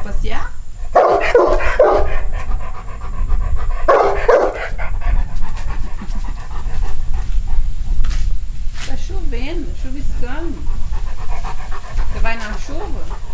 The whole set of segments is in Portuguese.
passear? Tá chovendo, chuviscando. Você vai na chuva?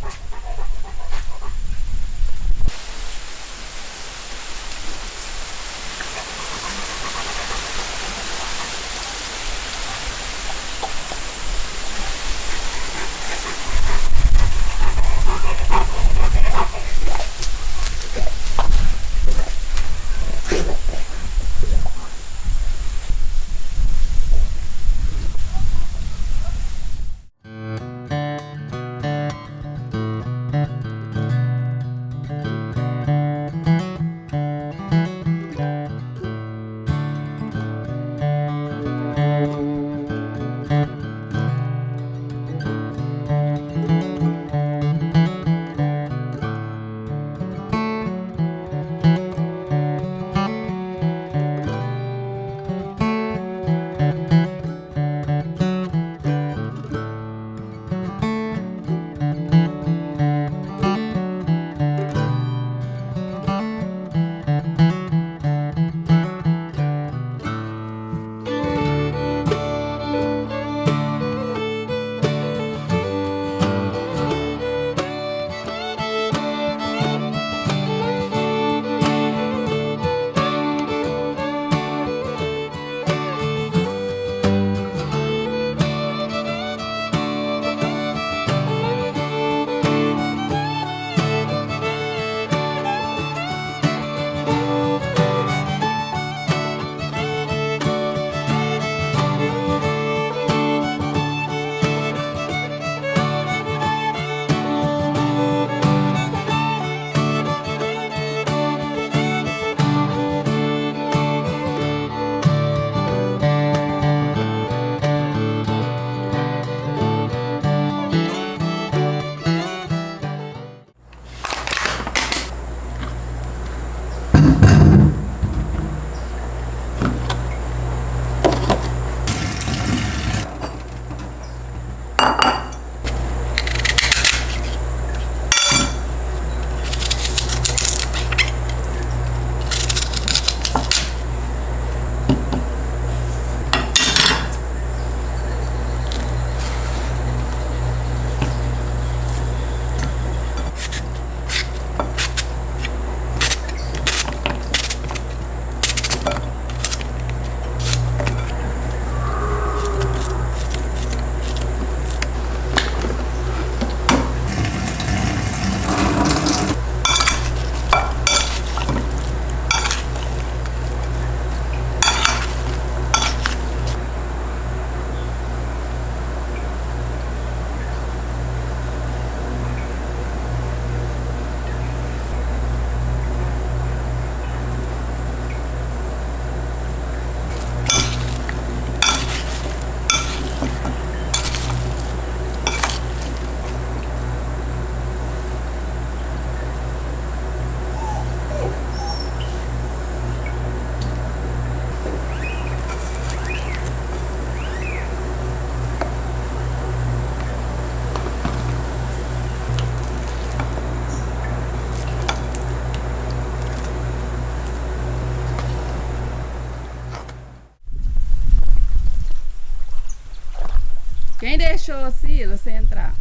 Quem deixou a Sila sem entrar?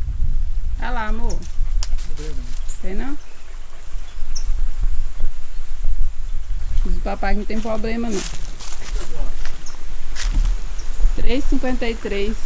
Olha lá, amor. Tem não? Diz o papai que não tem problema não. 3h53.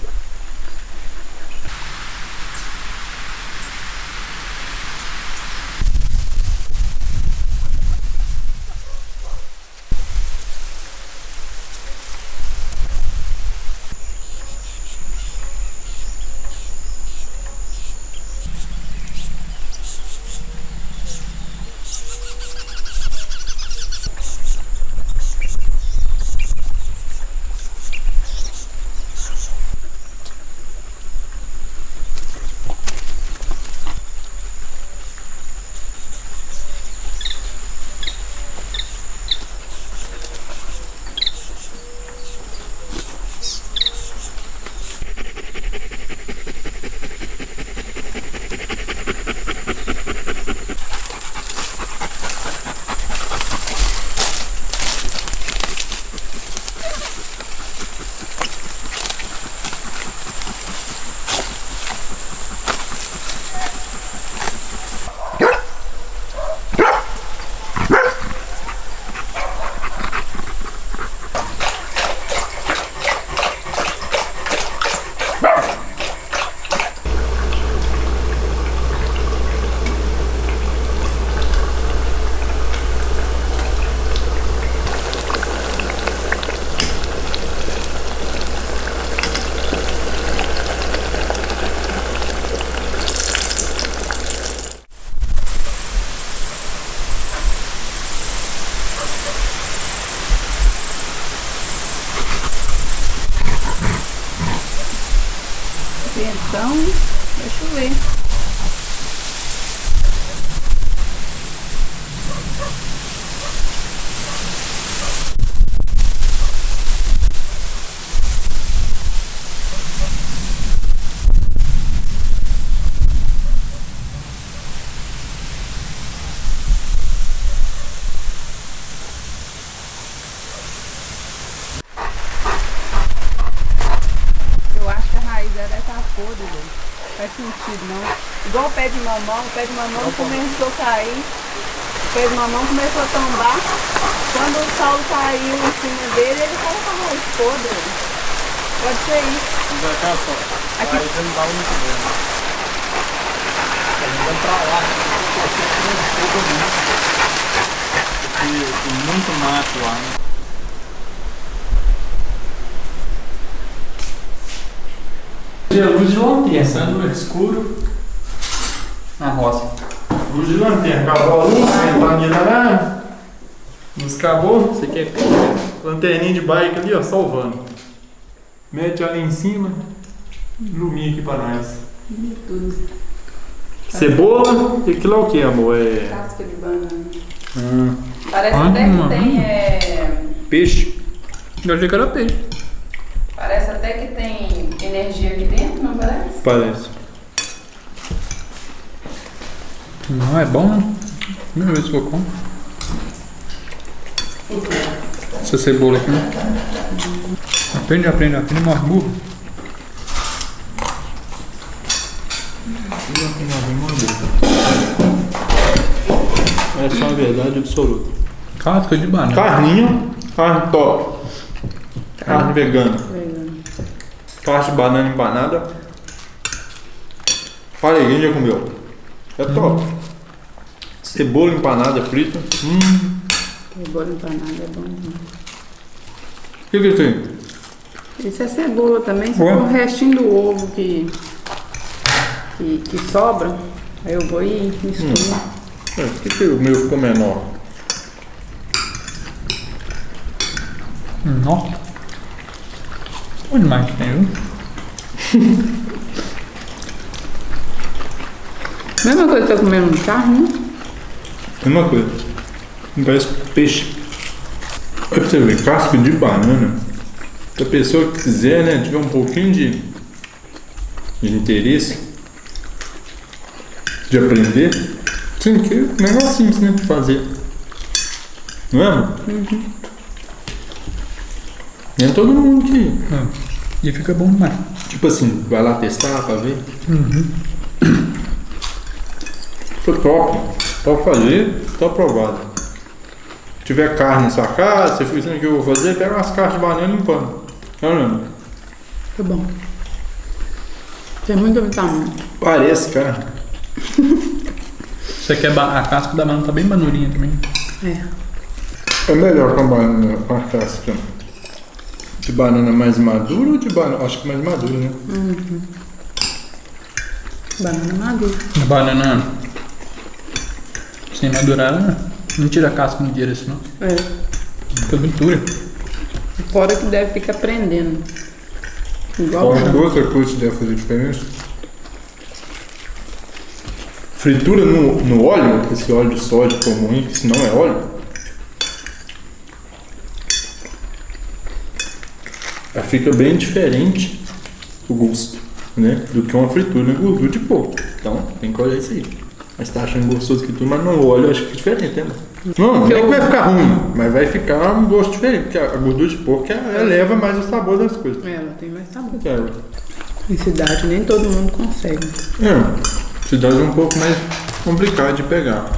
Então, deixa eu ver. Eu acho que a raiz dela deve estar podre, Lu. Faz sentido, não? Igual o pé de mamão começou a cair, o pé de mamão começou a tombar. Quando o sol caiu em cima dele, ele estava com a raiz podre. Pode ser isso. Mas cá só, Aqui. aí já não dá muito bem. Ainda pra lá, tem muito mato lá, né? A luz de lanterna, passando no escuro na roça. Luz de lanterna, acabou a luz, ventania lá. Luz acabou, você quer pôr? Lanterninha de bike ali, ó, salvando. Mete ali em cima, ilumina aqui pra nós. Tudo. Cebola, e aquilo é o que, amor? É Casca de banana. hum, Parece Ah, até que mano. Hum. tem. peixe. Eu achei que era peixe. Parece até que tem energia aqui dentro, não parece? Parece. Não, é bom, né? Primeira vez que eu como. Essa cebola aqui, né? Aprende, morre burro. Essa é uma verdade absoluta. Casca de banana. Carninha, carne top. Carne vegana. Vegano. Carne de banana empanada. Olha aí, quem já comeu? É top. Cebola empanada frita. Cebola empanada é bom. O que tem? Isso é cebola também, se Ué? for o restinho do ovo que sobra, aí eu vou e misturo. Por que o meu ficou menor? Nossa. Onde mais que tem, viu? Mesma coisa que eu tô comendo carne, né? Mesma coisa. Não parece peixe. Olha pra você ver, casca de banana. Se a pessoa que quiser, né, tiver um pouquinho de interesse de aprender, sim, que é um negócio simples, né, de fazer. Não é, amor? Nem todo mundo que, E fica bom demais. tipo assim, vai lá testar pra ver. Ficou top. Pode fazer, tá aprovado. Se tiver carne na sua casa, você fica assim, o que eu vou fazer? Pega umas carnes de banana e empana. Não. Tá bom. Tem muita vitamina. Parece, cara. Você quer a casca da banana tá bem manurinha também. É. É melhor com a banana, com a casca de banana mais madura ou de banana? Acho que mais madura, né? Banana madura. A banana sem madurar, né? Não tira a casca no dia desse não. É. Fica muito dura. Fora que deve ficar prendendo. Igual Qual outra coisa que deve fazer diferença? Fritura no óleo, esse óleo de soja comum, que se não é óleo, ela fica bem diferente o gosto, né? Do que uma fritura em gordura de porco. Então, tem que olhar isso aí. Mas tá achando gostoso que tudo, mas no óleo eu acho que fica diferente, né? Não é que vai ficar ruim, mas vai ficar um gosto diferente, porque a gordura de porco ela eleva mais o sabor das coisas. ela tem mais sabor. É, Em cidade nem todo mundo consegue. cidade é um pouco mais complicado de pegar.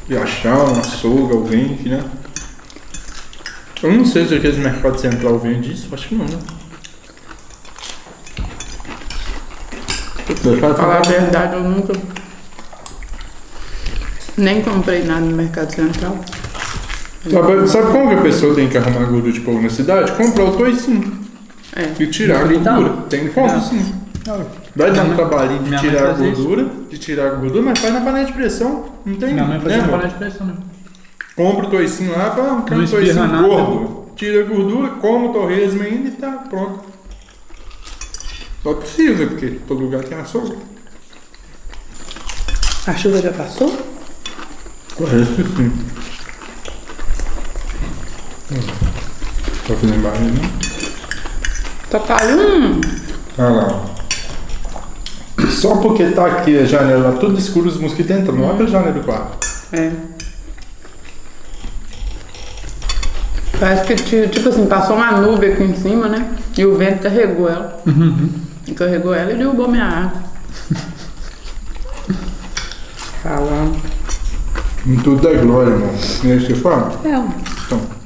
De achar um açougue, alguém, né? Eu não sei se aqueles mercados central vende isso, acho que não, né? Pra falar a verdade, eu nunca nem comprei nada no Mercado Central. Sabe como que a pessoa tem que arrumar gordura de porco na cidade? Comprar o toicinho É. e tirar a Fritar? gordura. Tem como sim. Vai dar um trabalhinho de Minha mãe tirar a fazia gordura, mas faz na panela de pressão. Não tem, Minha mãe fazia né, uma amor? panela de pressão mesmo. Compra o toicinho lá, quer um Não espirra toicinho nada. gordo. Tira a gordura, come o torresmo ainda e tá pronto. Só precisa, porque todo lugar tem açougue. A chuva já passou? Parece que sim. Tá fazendo barulho, né? Tá caindo. Ah lá. Só porque tá aqui a janela toda escura, os mosquitos entram. Não abre a janela do quarto. É. Parece que, tipo assim, passou uma nuvem aqui em cima, né? E o vento carregou ela. E carregou ela e derrubou minha água. Falando. Em tudo é glória, irmão. E aí você fala? É. Então.